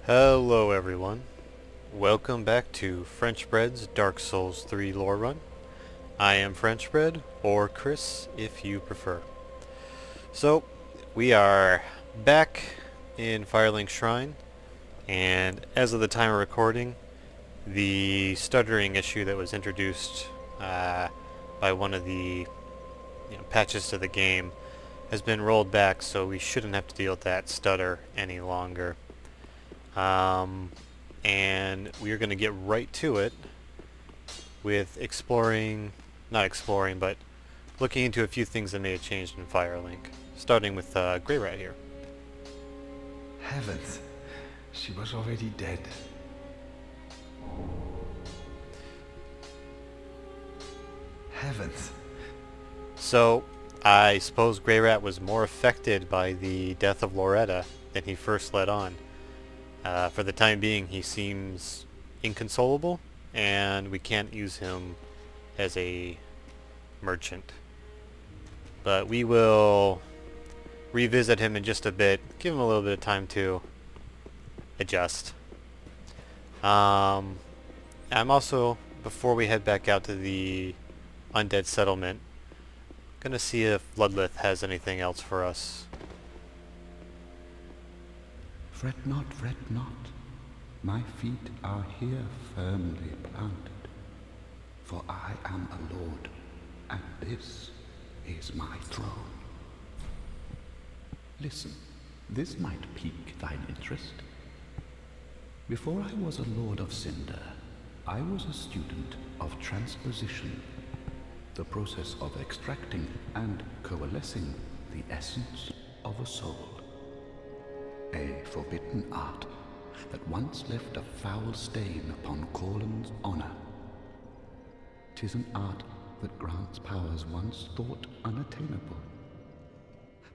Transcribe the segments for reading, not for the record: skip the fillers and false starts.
Hello everyone. Welcome back to French Bread's Dark Souls 3 lore run. I am French Bread, or Chris if you prefer. So, we are back in Firelink Shrine, and as of the time of recording, the stuttering issue that was introduced by one of the patches to the game has been rolled back, so we shouldn't have to deal with that stutter any longer. And we're going to get right to it with but looking into a few things that may have changed in Firelink, starting with Grey Rat here. Heavens, she was already dead. Heavens. So, I suppose Grey Rat was more affected by the death of Loretta than he first let on. For the time being, he seems inconsolable, and we can't use him as a merchant. But we will revisit him in just a bit, give him a little bit of time to adjust. I'm also, before we head back out to the Undead Settlement, gonna see if Ludlith has anything else for us. Fret not, fret not. My feet are here firmly planted. For I am a lord, and this is my throne. Listen, this might pique thine interest. Before I was a lord of Cinder, I was a student of transposition, the process of extracting and coalescing the essence of a soul. A forbidden art that once left a foul stain upon Corlin's honor. 'Tis an art that grants powers once thought unattainable.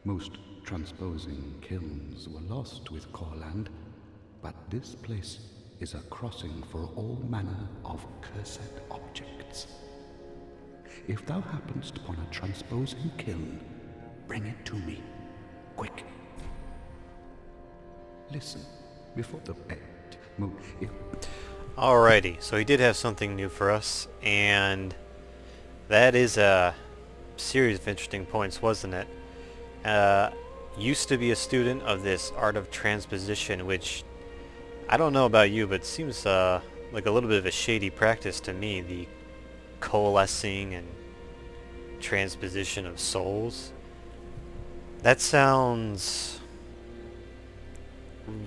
Most transposing kilns were lost with Corland, but this place is a crossing for all manner of cursed objects. If thou happenst upon a transposing kiln, bring it to me, quick. Listen, before the move. Alrighty, so he did have something new for us, and that is a series of interesting points, wasn't it? Used to be a student of this art of transposition, which I don't know about you, but seems like a little bit of a shady practice to me, the coalescing and transposition of souls. That sounds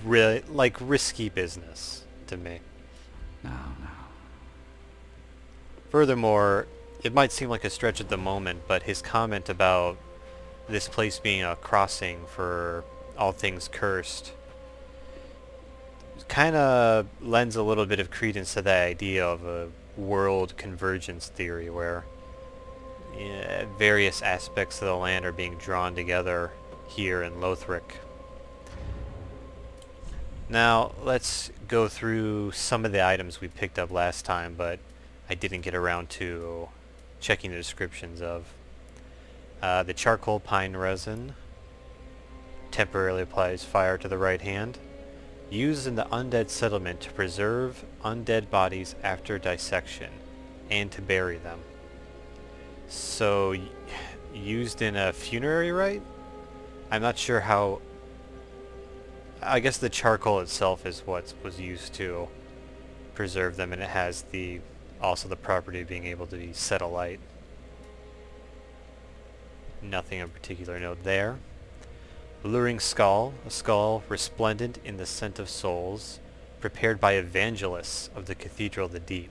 really like risky business to me. Now. Furthermore, it might seem like a stretch at the moment, but his comment about this place being a crossing for all things cursed kind of lends a little bit of credence to that idea of a world convergence theory where various aspects of the land are being drawn together here in Lothric. Now, let's go through some of the items we picked up last time, but I didn't get around to checking the descriptions of. The charcoal pine resin temporarily applies fire to the right hand. Used in the Undead Settlement to preserve undead bodies after dissection and to bury them. So, used in a funerary rite? I'm not sure how. I guess the charcoal itself is what was used to preserve them, and it has also the property of being able to be set alight. Nothing of particular note there. Alluring skull, a skull resplendent in the scent of souls, prepared by evangelists of the Cathedral of the Deep.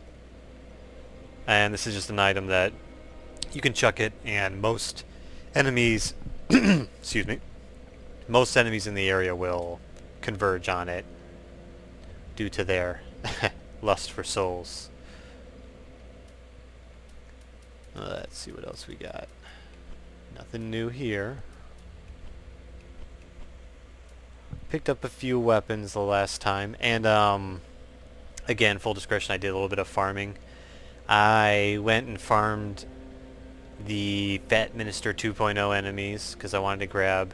And this is just an item that you can chuck it, and most enemies, excuse me, most enemies in the area will converge on it due to their lust for souls. Let's see what else we got. Nothing new here. Picked up a few weapons the last time, and again, full discretion, I did a little bit of farming. I went and farmed the Fat Minister 2.0 enemies because I wanted to grab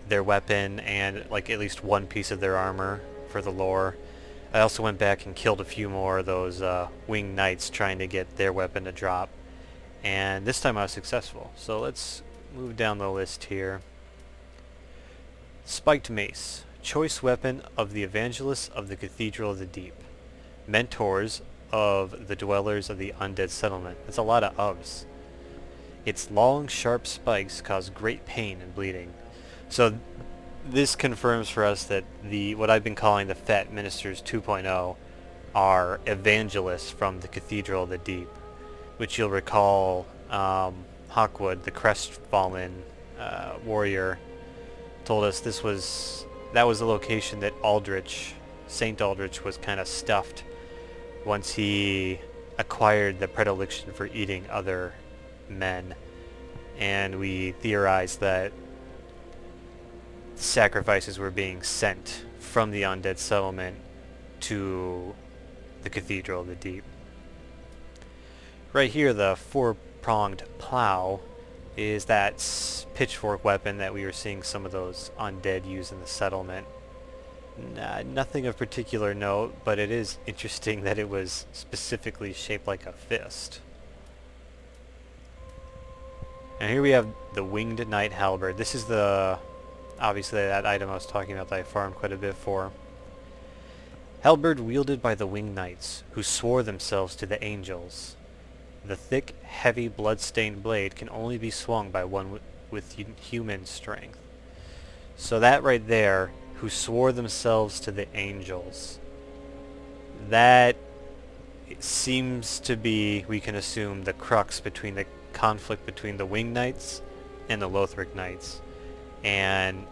their weapon and like at least one piece of their armor for the lore. I also went back and killed a few more of those winged knights trying to get their weapon to drop. And this time I was successful. So let's move down the list here. Spiked Mace. Choice weapon of the Evangelists of the Cathedral of the Deep. Mentors of the Dwellers of the Undead Settlement. That's a lot of ofs. Its long, sharp spikes cause great pain and bleeding. So this confirms for us that what I've been calling the Fat Ministers 2.0 are evangelists from the Cathedral of the Deep, which you'll recall Hawkwood, the crestfallen warrior, told us that was the location that Saint Aldrich was kind of stuffed once he acquired the predilection for eating other men. And we theorized that sacrifices were being sent from the Undead Settlement to the Cathedral of the Deep. Right here, the four-pronged plow is that pitchfork weapon that we were seeing some of those undead use in the settlement. Nothing of particular note, but it is interesting that it was specifically shaped like a fist. And here we have the Winged Knight Halberd. This is obviously that item I was talking about that I farmed quite a bit for. Halberd wielded by the Winged Knights, who swore themselves to the angels. The thick, heavy, blood-stained blade can only be swung by one with human strength. So that right there, who swore themselves to the angels, that seems to be, we can assume, the crux between the conflict between the Winged Knights and the Lothric Knights. And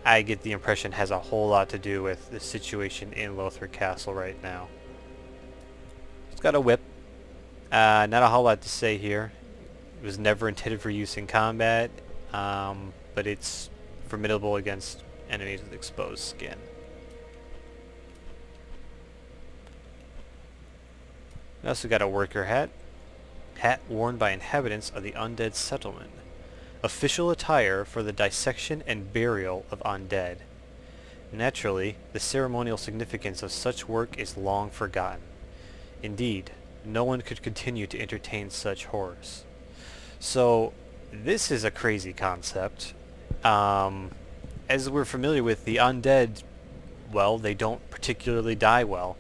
I get the impression has a whole lot to do with the situation in Lothric Castle right now. It's got a whip. Not a whole lot to say here. It was never intended for use in combat, but it's formidable against enemies with exposed skin. We also got a worker hat. Hat worn by inhabitants of the Undead Settlement. Official attire for the dissection and burial of undead. Naturally, the ceremonial significance of such work is long forgotten. Indeed, no one could continue to entertain such horrors. So, this is a crazy concept. As we're familiar with, the undead, well, they don't particularly die well.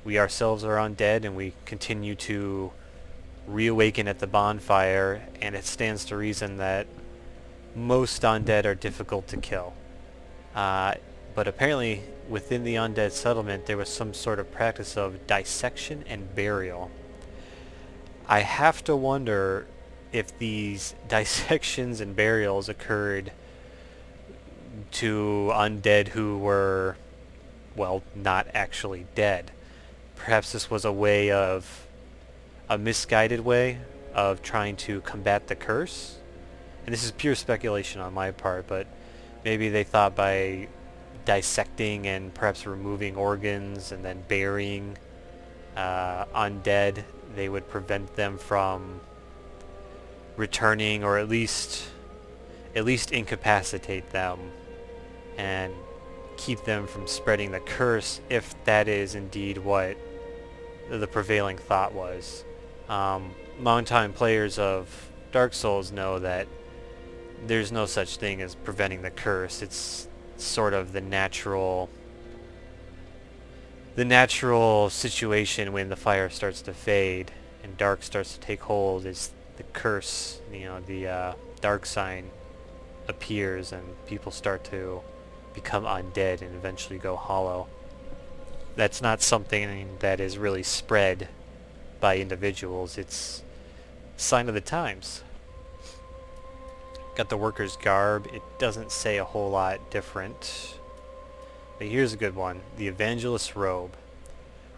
We ourselves are undead, and we continue to reawaken at the bonfire, and it stands to reason that most undead are difficult to kill. But apparently, within the Undead Settlement, there was some sort of practice of dissection and burial. I have to wonder if these dissections and burials occurred to undead who were, well, not actually dead. Perhaps this was a misguided way of trying to combat the curse. And this is pure speculation on my part, but maybe they thought by dissecting and perhaps removing organs and then burying undead, they would prevent them from returning, or at least incapacitate them and keep them from spreading the curse, if that is indeed what the prevailing thought was. Longtime players of Dark Souls know that there's no such thing as preventing the curse. It's sort of the natural situation when the fire starts to fade and dark starts to take hold, is the curse, the dark sign appears and people start to become undead and eventually go hollow. That's not something that is really spread by individuals. It's a sign of the times. Got the worker's garb. It doesn't say a whole lot different. But here's a good one. The evangelist's robe.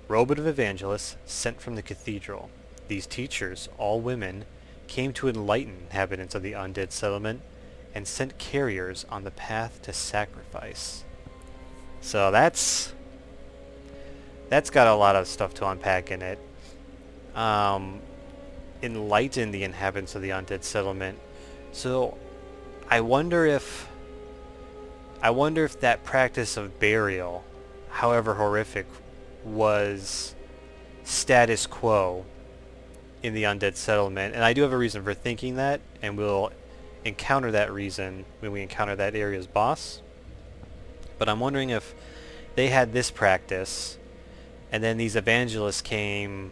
Robe of evangelists sent from the cathedral. These teachers, all women, came to enlighten inhabitants of the Undead Settlement and sent carriers on the path to sacrifice. So that's got a lot of stuff to unpack in it. Enlighten the inhabitants of the Undead Settlement. So I wonder if that practice of burial, however horrific, was status quo in the Undead Settlement. And I do have a reason for thinking that, and we'll encounter that reason when we encounter that area's boss. But I'm wondering if they had this practice, and then these evangelists came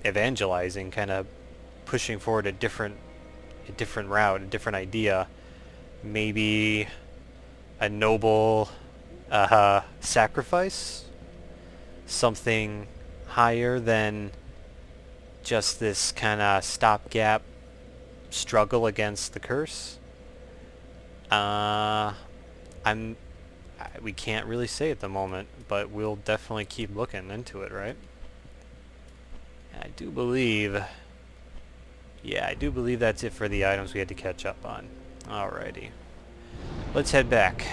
evangelizing, kind of pushing forward a different route, a different idea, maybe a noble sacrifice, something higher than just this kind of stopgap struggle against the curse. We can't really say at the moment, but we'll definitely keep looking into it, right? I do believe that's it for the items we had to catch up on. Alrighty. Let's head back.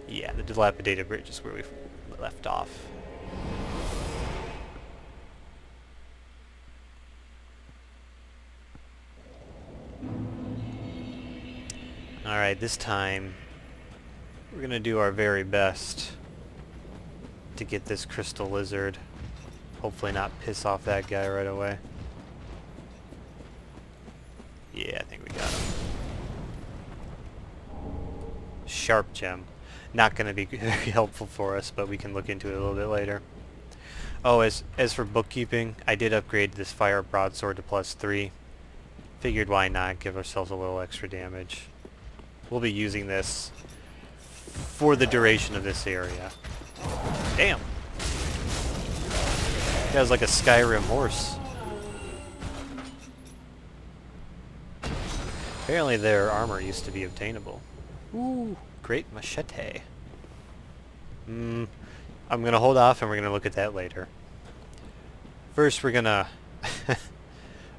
Yeah, the dilapidated bridge is where we left off. Alright, this time we're gonna do our very best to get this crystal lizard. Hopefully not piss off that guy right away. Yeah, I think we got him. Sharp gem. Not going to be very helpful for us, but we can look into it a little bit later. Oh, as for bookkeeping, I did upgrade this fire broadsword to +3. Figured why not give ourselves a little extra damage. We'll be using this for the duration of this area. Damn! That was like a Skyrim horse. Apparently their armor used to be obtainable. Ooh, great machete. I'm gonna hold off and we're gonna look at that later. First we're gonna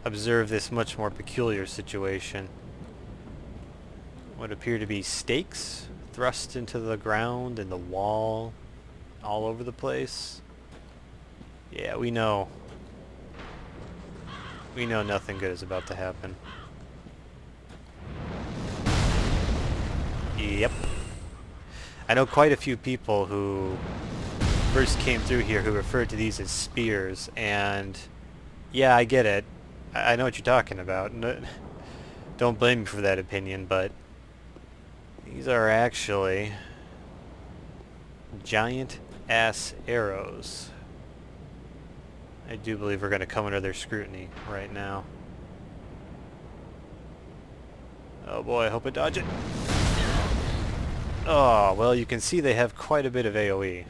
observe this much more peculiar situation. What appear to be stakes thrust into the ground and the wall all over the place. Yeah, we know nothing good is about to happen. Yep. I know quite a few people who first came through here who referred to these as spears, and yeah, I get it. I know what you're talking about. Don't blame me for that opinion, but these are actually giant ass arrows. I do believe we're going to come under their scrutiny right now. Oh boy, I hope I dodge it. Oh, well, you can see they have quite a bit of AoE.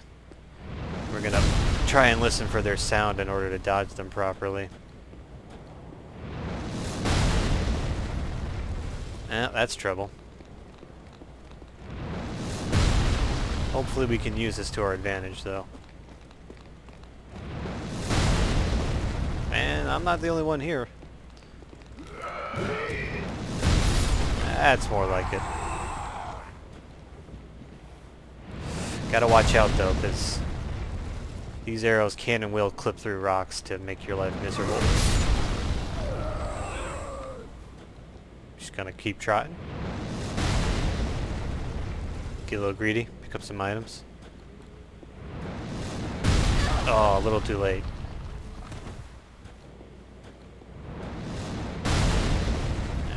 We're going to try and listen for their sound in order to dodge them properly. That's trouble. Hopefully we can use this to our advantage, though. Man, I'm not the only one here. That's more like it. Gotta watch out though, because these arrows can and will clip through rocks to make your life miserable. Just gonna keep trotting. Get a little greedy, pick up some items. Oh, a little too late.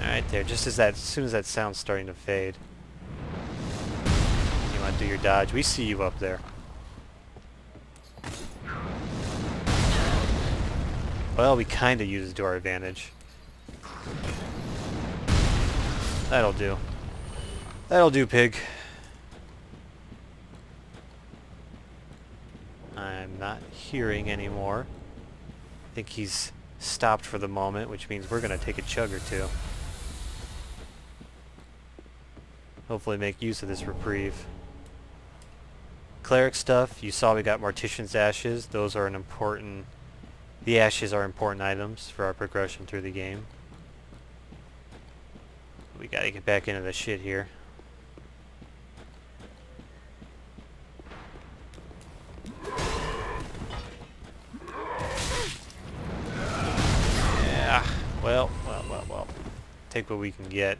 Alright there, just as soon as that sound's starting to fade. You want to do your dodge. We see you up there. Well, we kind of use it to our advantage. That'll do. That'll do, pig. I'm not hearing anymore. I think he's stopped for the moment, which means we're going to take a chug or two. Hopefully make use of this reprieve. Cleric stuff, you saw we got Mortician's Ashes. Those are an important... The ashes are important items for our progression through the game. We gotta get back into the shit here. Well. Take what we can get.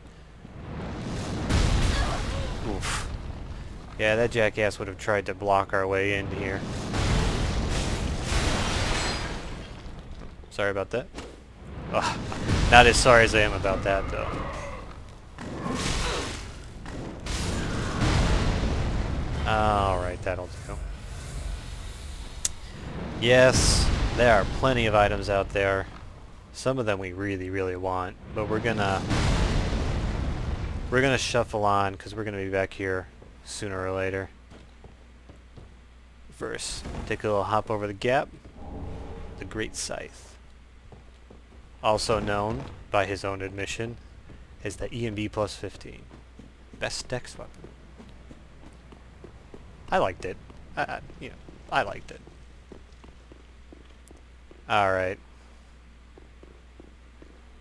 Oof. Yeah, that jackass would have tried to block our way into here. Sorry about that. Oh, not as sorry as I am about that, though. Alright, that'll do. Yes, there are plenty of items out there. Some of them we really, really want, but we're gonna shuffle on because we're gonna be back here sooner or later. First, take a little hop over the gap. The Great Scythe, also known by his own admission as the EMB plus 15, best dex weapon. I liked it. I liked it. All right.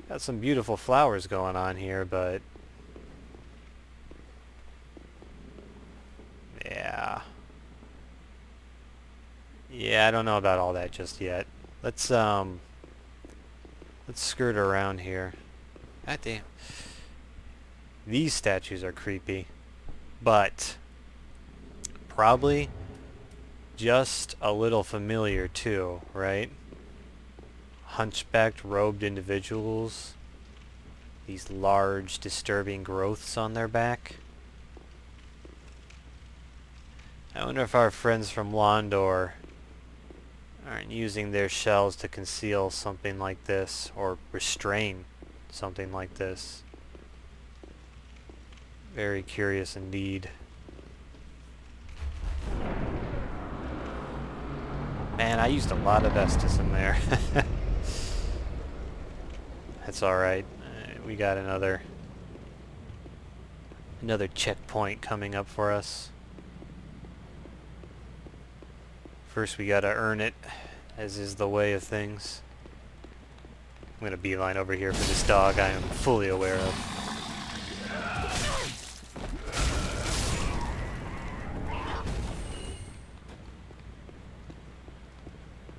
Got some beautiful flowers going on here, but yeah, I don't know about all that just yet. Let's skirt around here. God damn. These statues are creepy, but probably just a little familiar too, right? Hunchbacked, robed individuals. These large, disturbing growths on their back. I wonder if our friends from Londor aren't using their shells to conceal something like this, or restrain something like this. Very curious indeed. Man, I used a lot of Estus in there. That's alright. We got another checkpoint coming up for us. First we gotta earn it, as is the way of things. I'm gonna beeline over here for this dog I am fully aware of.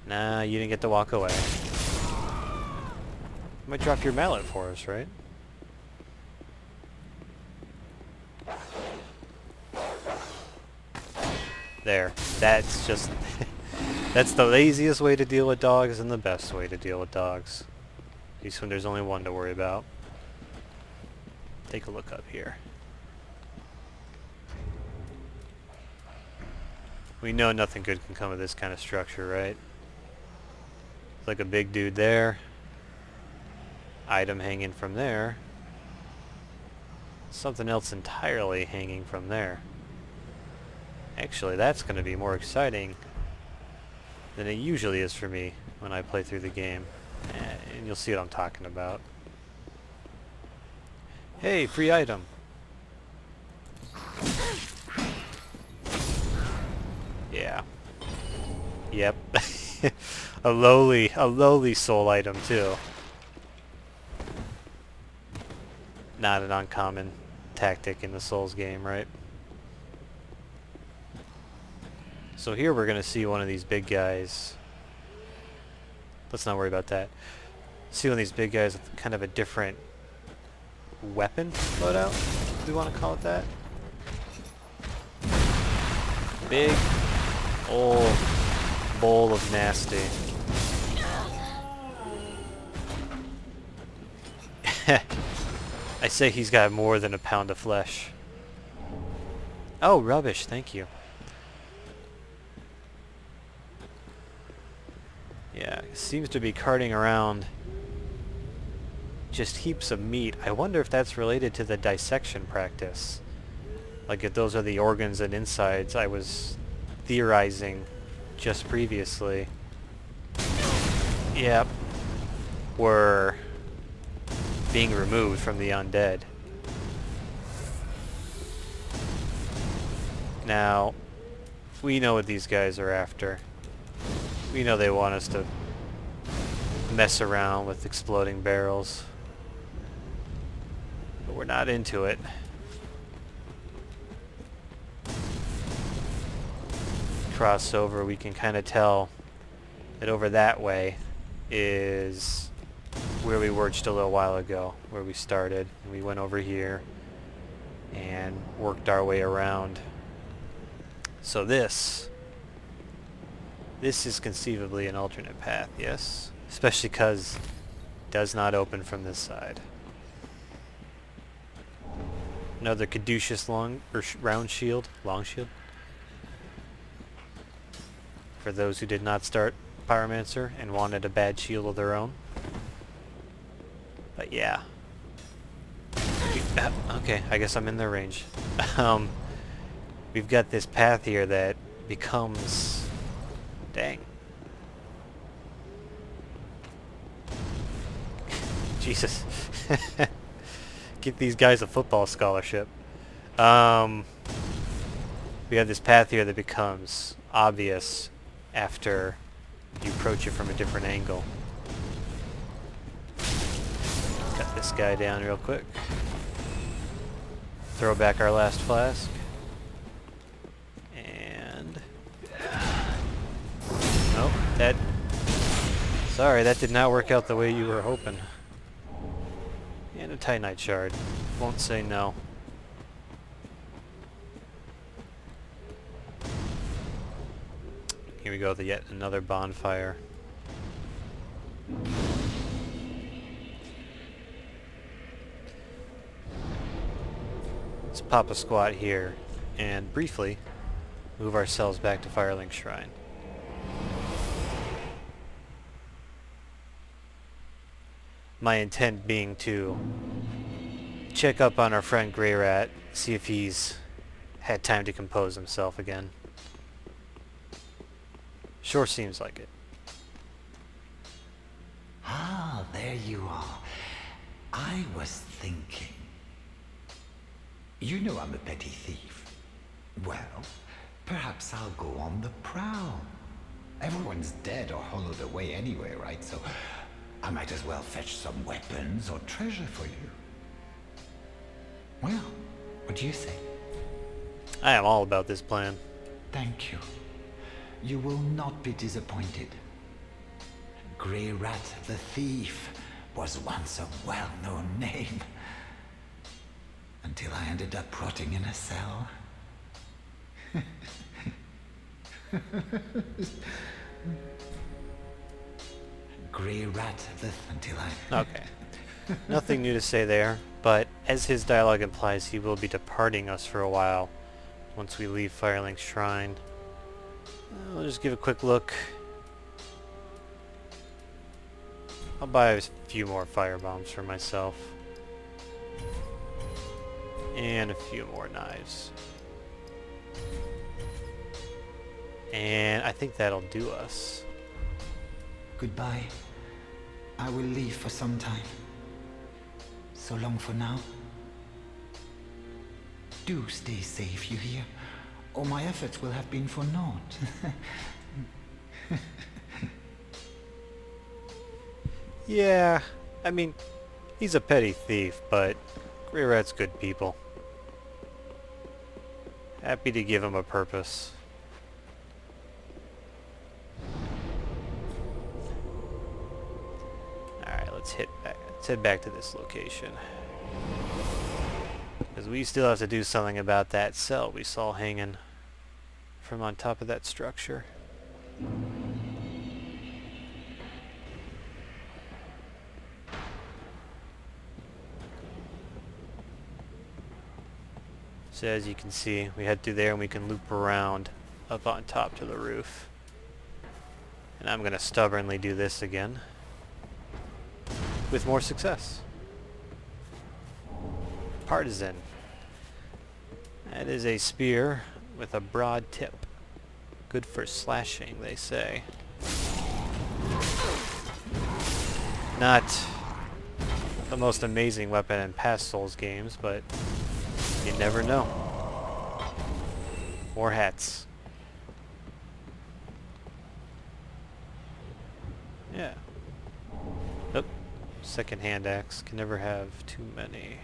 Nah, you didn't get to walk away. You might drop your mallet for us, right? There. That's just... that's the laziest way to deal with dogs and the best way to deal with dogs. At least when there's only one to worry about. Take a look up here. We know nothing good can come of this kind of structure, right? Like a big dude there. Item hanging from there. Something else entirely hanging from there. Actually, that's going to be more exciting than it usually is for me when I play through the game. And you'll see what I'm talking about. Hey, free item. Yeah. Yep. a lowly soul item too. Not an uncommon tactic in the Souls game, right? So here we're gonna see one of these big guys. Let's not worry about that. See one of these big guys with kind of a different weapon loadout, if we want to call it that. Big old bowl of nasty. I say he's got more than a pound of flesh. Oh, rubbish, thank you. Yeah, seems to be carting around just heaps of meat. I wonder if that's related to the dissection practice. Like if those are the organs and insides I was theorizing just previously. Yep. Were being removed from the undead. Now, we know what these guys are after. We know they want us to mess around with exploding barrels. But we're not into it. Crossover, we can kind of tell that over that way is where we were just a little while ago, where we started. And we went over here and worked our way around. So this is conceivably an alternate path, yes? Especially because it does not open from this side. Another caduceus round shield, long shield. For those who did not start Pyromancer and wanted a bad shield of their own. But yeah. Okay, I guess I'm in their range. We've got this path here that becomes... Dang. Jesus. Get these guys a football scholarship. We have this path here that becomes obvious after you approach it from a different angle. Cut this guy down real quick. Throw back our last flask. And... Nope, that... Sorry, that did not work out the way you were hoping. And a Titanite shard. Won't say no. Here we go, yet another bonfire. Let's pop a squat here and briefly move ourselves back to Firelink Shrine. My intent being to check up on our friend Grey Rat, see if he's had time to compose himself again. Sure seems like it. Ah, there you are. I was thinking. You know I'm a petty thief. Well, perhaps I'll go on the prowl. Everyone's dead or hollowed away anyway, right? So I might as well fetch some weapons or treasure for you. Well, what do you say? I am all about this plan. Thank you. You will not be disappointed. Grey Rat the Thief was once a well-known name. Until I ended up rotting in a cell. Grey Rat the... until I... Okay. Nothing new to say there, but as his dialogue implies, he will be departing us for a while once we leave Firelink Shrine. I'll just give a quick look. I'll buy a few more firebombs for myself. And a few more knives. And I think that'll do us. Goodbye. I will leave for some time. So long for now. Do stay safe, you hear? Or my efforts will have been for naught. Yeah, I mean, he's a petty thief, but Grey Rat's good people. Happy to give him a purpose. Alright, let's head back to this location. Because we still have to do something about that cell we saw hanging from on top of that structure. So as you can see, we head through there and we can loop around up on top to the roof. And I'm going to stubbornly do this again with more success. Partisan. That is a spear with a broad tip. Good for slashing, they say. Not the most amazing weapon in past Souls games, but you never know. More hats. Yeah. Oh, second-hand axe. Can never have too many.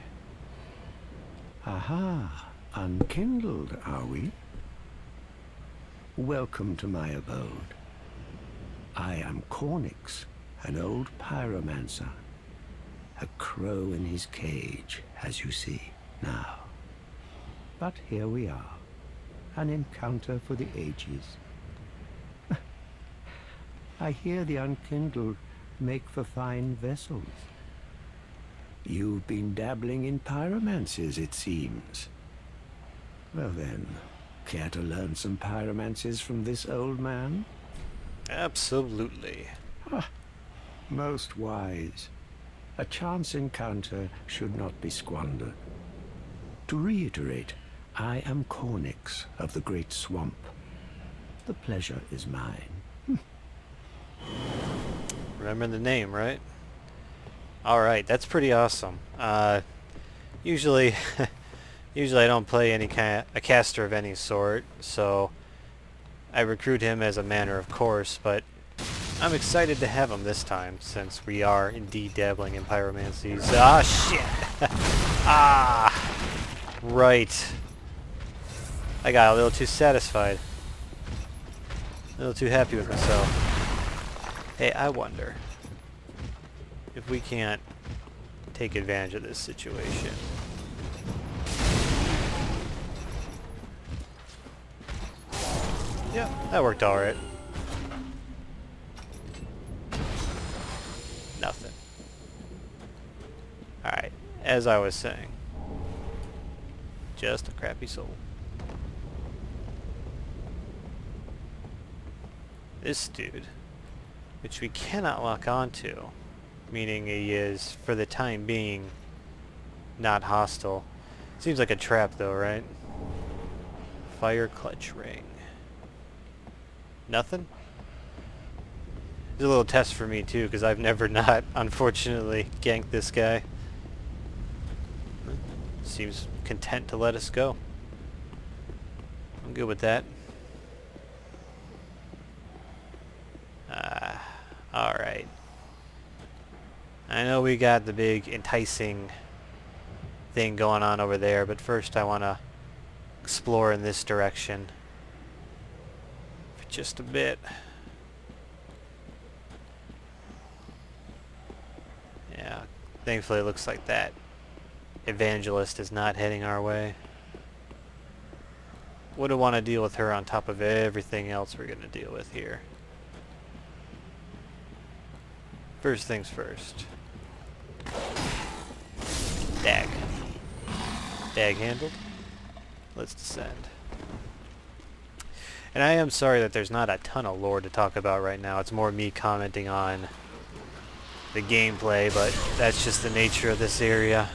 Aha, unkindled, are we? Welcome to my abode. I am Cornix, An old pyromancer. A crow in his cage, as you see now. But here we are. An encounter for the ages. I hear the unkindled make for fine vessels. You've been dabbling in pyromancies, it seems. Well then, care to learn some pyromancies from this old man? Absolutely. Most wise. A chance encounter should not be squandered. To reiterate, I am Cornix of the Great Swamp. The pleasure is mine. Remember the name, right? Alright, that's pretty awesome. Usually I don't play any a caster of any sort, so I recruit him as a matter of course, but I'm excited to have him this time, since we are indeed dabbling in pyromancies. Ah, shit! Ah! Right. I got a little too satisfied. A little too happy with myself. Hey, I wonder if we can't take advantage of this situation. Yeah, that worked alright. Nothing. Alright, as I was saying. Just a crappy soul. This dude, which we cannot lock onto, meaning he is, for the time being, not hostile. Seems like a trap though, right? Fire clutch ring. Nothing? It's a little test for me too, because I've never not, unfortunately, ganked this guy. Seems content to let us go. I'm good with that. Alright. I know we got the big enticing thing going on over there, but first I want to explore in this direction for just a bit. Yeah, thankfully it looks like that evangelist is not heading our way. Wouldn't want to deal with her on top of everything else we're going to deal with here. First things first. Dag. Dag handled. Let's descend. And I am sorry that there's not a ton of lore to talk about right now. It's more me commenting on the gameplay, but that's just the nature of this area.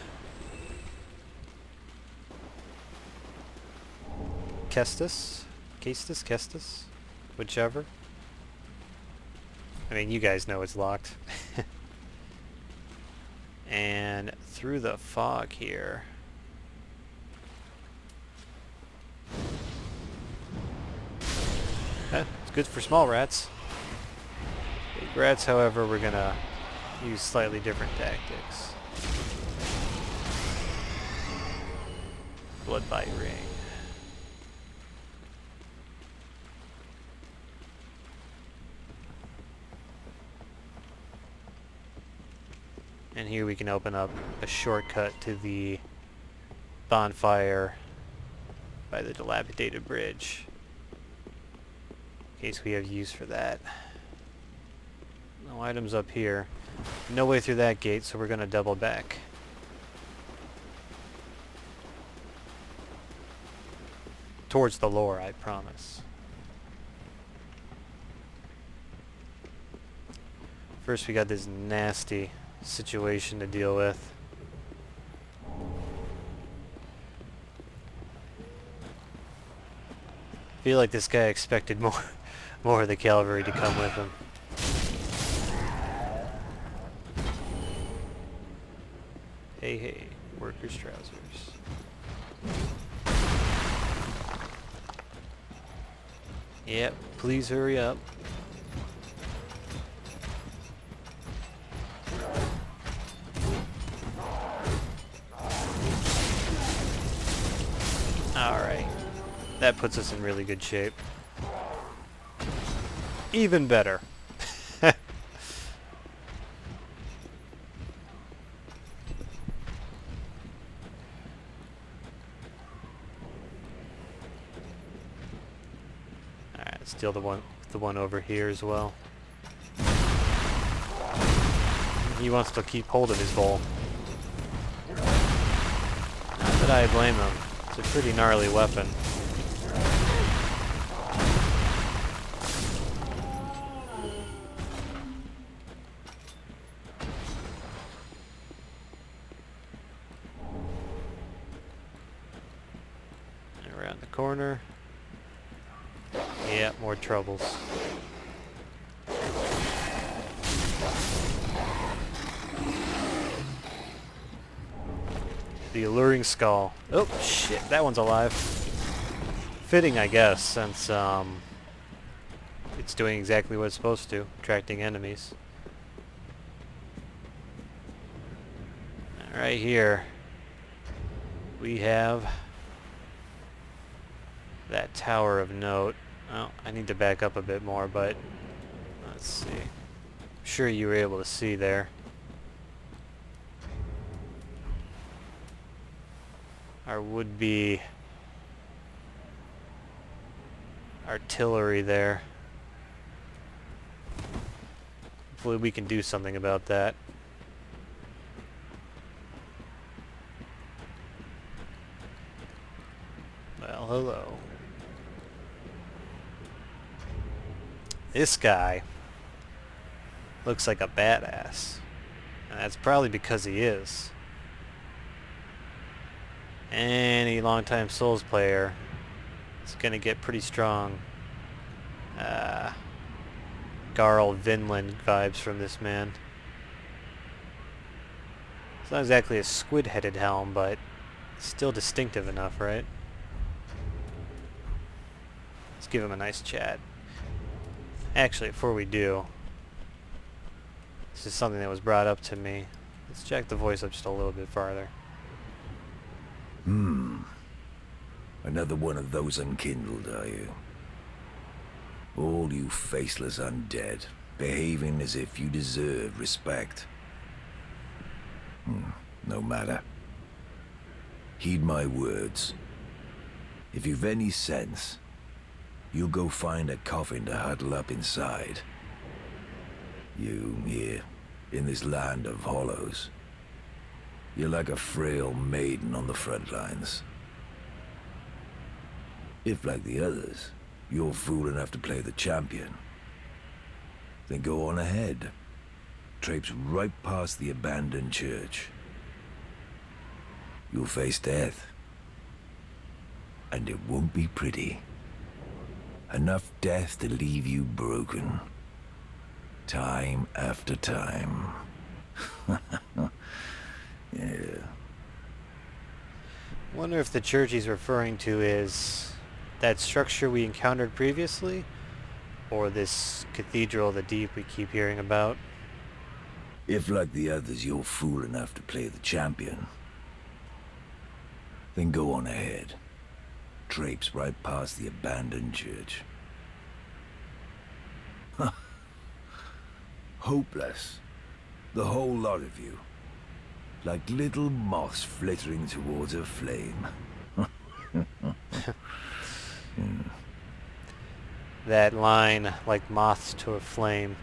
Kestis, whichever. I mean, you guys know it's locked. And through the fog here. It's good for small rats. Big rats, however, we're gonna use slightly different tactics. Blood bite ring. And here we can open up a shortcut to the bonfire by the dilapidated bridge, in case we have use for that. No items up here. No way through that gate, so we're going to double back. Towards the lore, I promise. First we got this nasty situation to deal with. I feel like this guy expected more of the cavalry to come with him. Hey, workers' trousers. Yep, please hurry up. Alright. That puts us in really good shape. Even better. Steal the one over here as well. He wants to keep hold of his bowl. Not that I blame him. It's a pretty gnarly weapon. Around the corner. Yeah, more troubles. The alluring skull. Oh shit, that one's alive. Fitting, I guess, since it's doing exactly what it's supposed to, attracting enemies. Right here we have that tower of note. Oh, I need to back up a bit more, but let's see. I'm sure you were able to see there. Our would-be artillery there. Hopefully we can do something about that. Well, hello. This guy looks like a badass. And that's probably because he is. Any longtime Souls player is going to get pretty strong Garl Vinland vibes from this man. It's not exactly a squid-headed helm, but still distinctive enough, right? Let's give him a nice chat. Actually, before we do, this is something that was brought up to me. Let's jack the voice up just a little bit farther. Another one of those unkindled, are you? All you faceless undead, behaving as if you deserve respect. No matter. Heed my words. If you've any sense, you'll go find a coffin to huddle up inside. You, here, in this land of hollows. You're like a frail maiden on the front lines. If, like the others, you're fool enough to play the champion, then go on ahead. Traipse right past the abandoned church. You'll face death. And it won't be pretty. Enough death to leave you broken. Time after time. Yeah. Wonder if the church he's referring to is that structure we encountered previously, or this Cathedral of the Deep we keep hearing about. If, like the others, you're fool enough to play the champion, then go on ahead. Traipse right past the abandoned church. Hopeless. The whole lot of you. Like little moths flittering towards a flame. That line, like moths to a flame.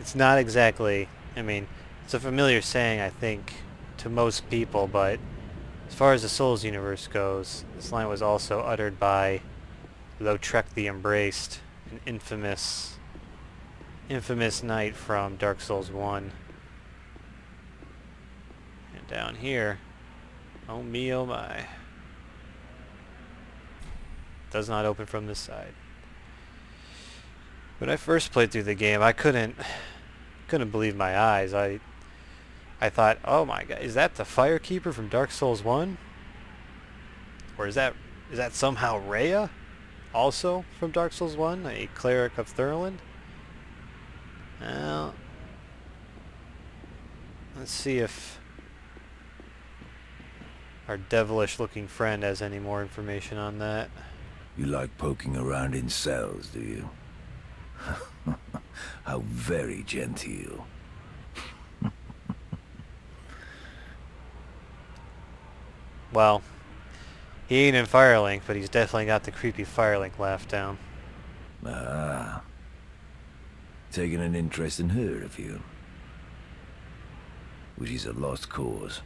It's not exactly, I mean, it's a familiar saying, I think, to most people, but as far as the Souls universe goes, this line was also uttered by Lautrec the Embraced, an infamous knight from Dark Souls 1. And down here, oh me, oh my. Does not open from this side. When I first played through the game, I couldn't believe my eyes. I thought, oh my god, is that the Firekeeper from Dark Souls 1? Or is that somehow Rhea? Also from Dark Souls 1, a cleric of Thurland? Well, let's see if our devilish looking friend has any more information on that. You like poking around in cells, do you? How very genteel. Well, he ain't in Firelink, but he's definitely got the creepy Firelink laugh down. Ah. Taken an interest in her, have you? Well, she's a lost cause.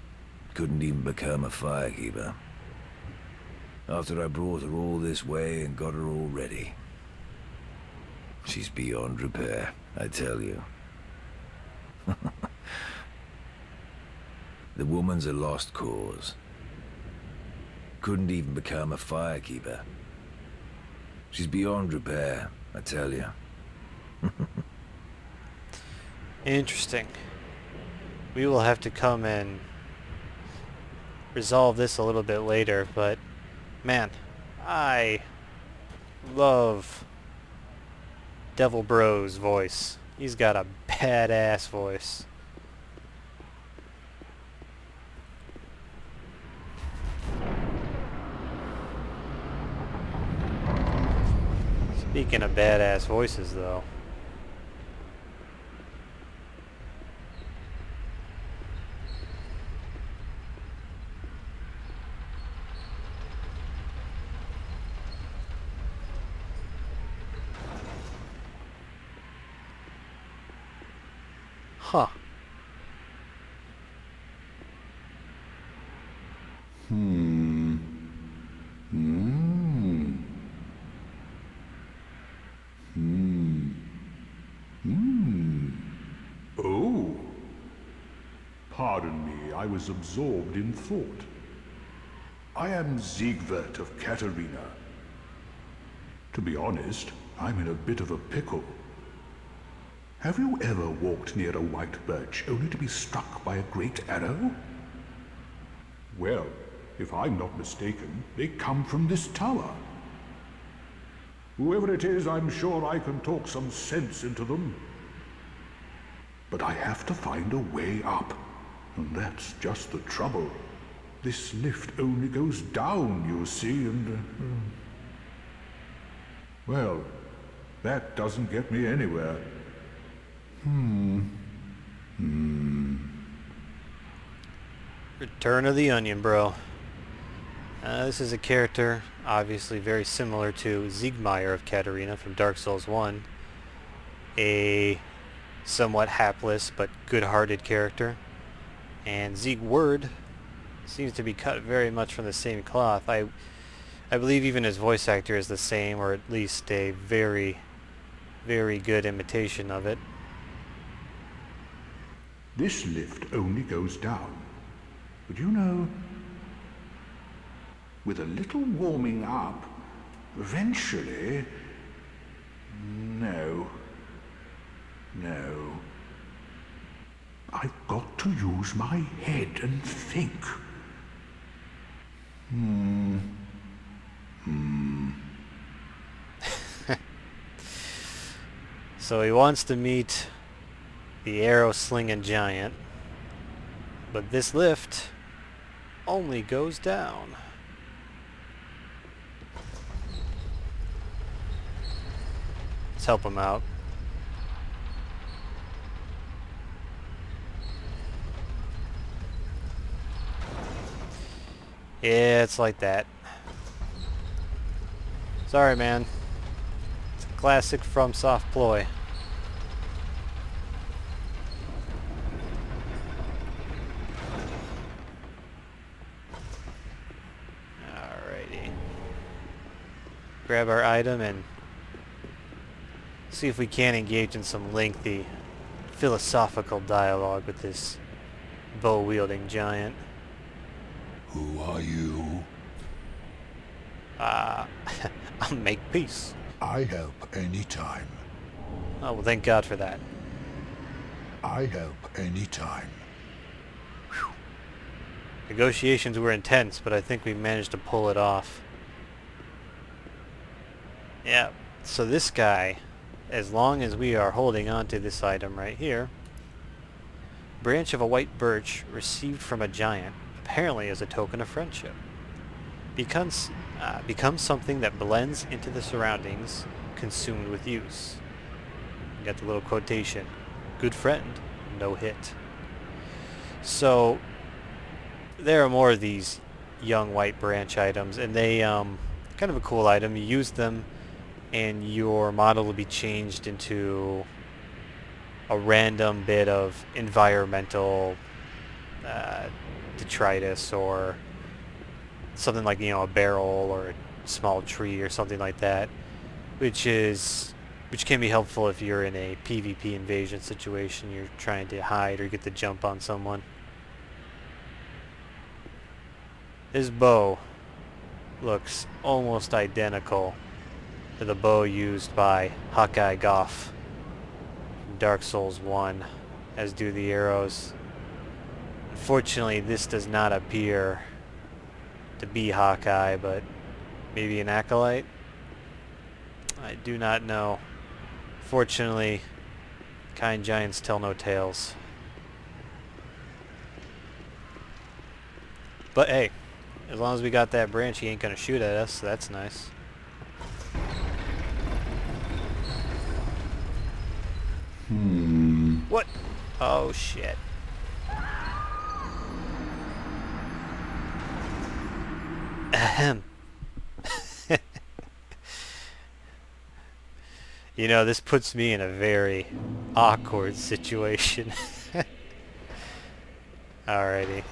Couldn't even become a firekeeper. After I brought her all this way and got her all ready. She's beyond repair, I tell you. The woman's a lost cause. Couldn't even become a firekeeper. She's beyond repair, I tell you. Interesting. We will have to come and resolve this a little bit later, but man, I love Devil Bro's voice. He's got a badass voice. Speaking of badass voices, though. Huh. Oh. Pardon me, I was absorbed in thought. I am Siegwart of Katarina. To be honest, I'm in a bit of a pickle. Have you ever walked near a white birch only to be struck by a great arrow? Well, if I'm not mistaken, they come from this tower. Whoever it is, I'm sure I can talk some sense into them. But I have to find a way up, and that's just the trouble. This lift only goes down, you see, and... well, that doesn't get me anywhere. Return of the Onion, bro. This is a character obviously very similar to Siegmeyer of Katarina from Dark Souls 1. A somewhat hapless but good-hearted character. And Siegward seems to be cut very much from the same cloth. I believe even his voice actor is the same, or at least a very, very good imitation of it. This lift only goes down. But you know, with a little warming up, eventually... No. I've got to use my head and think. So he wants to meet the arrow-slinging giant, but this lift only goes down. Let's help him out. Yeah, it's like that. Sorry, man. It's a classic FromSoft ploy. Alrighty. Grab our item and see if we can engage in some lengthy philosophical dialogue with this bow-wielding giant. Who are you? I'll make peace. I help anytime. Oh, well, thank God for that. I help anytime. Negotiations were intense, but I think we managed to pull it off. Yeah, so this guy, as long as we are holding on to this item right here, branch of a white birch received from a giant, apparently as a token of friendship, becomes something that blends into the surroundings, consumed with use. You got the little quotation, good friend, no hit. So there are more of these young white branch items, and they kind of a cool item. You use them and your model will be changed into a random bit of environmental detritus or something like, you know, a barrel or a small tree or something like that, which can be helpful if you're in a PvP invasion situation. You're trying to hide or get the jump on someone. His bow looks almost identical to the bow used by Hawkeye Goff from Dark Souls 1, as do the arrows. Unfortunately, this does not appear to be Hawkeye, but maybe an acolyte? I do not know. Fortunately, kind giants tell no tales. But hey, as long as we got that branch, he ain't gonna shoot at us, so that's nice. What? Oh shit. Ahem. You know, this puts me in a very awkward situation. Alrighty.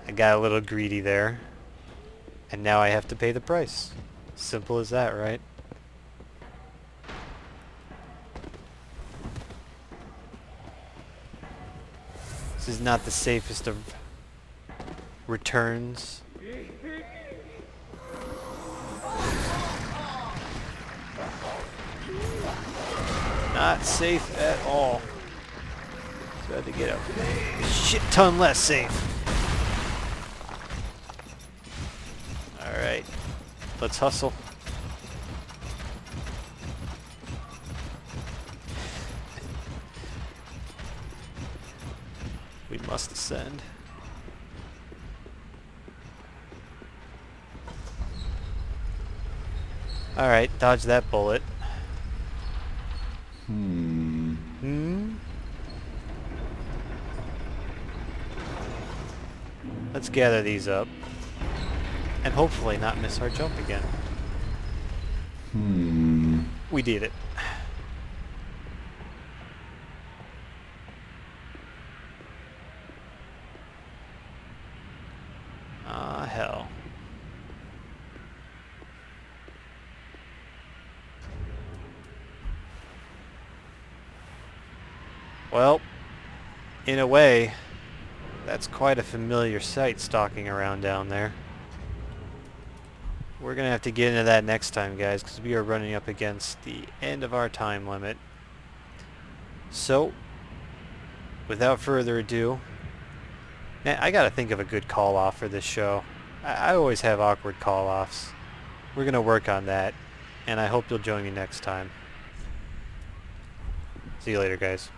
I got a little greedy there. And now I have to pay the price. Simple as that, right? This is not the safest of returns. Not safe at all. So I had to get a shit ton less safe. Alright. Let's hustle. We must ascend. Alright, dodge that bullet. Let's gather these up. And hopefully not miss our jump again. We did it. Ah, hell. Well, in a way, that's quite a familiar sight stalking around down there. We're going to have to get into that next time, guys, because we are running up against the end of our time limit. So, without further ado, man, I got to think of a good call-off for this show. I always have awkward call-offs. We're going to work on that, and I hope you'll join me next time. See you later, guys.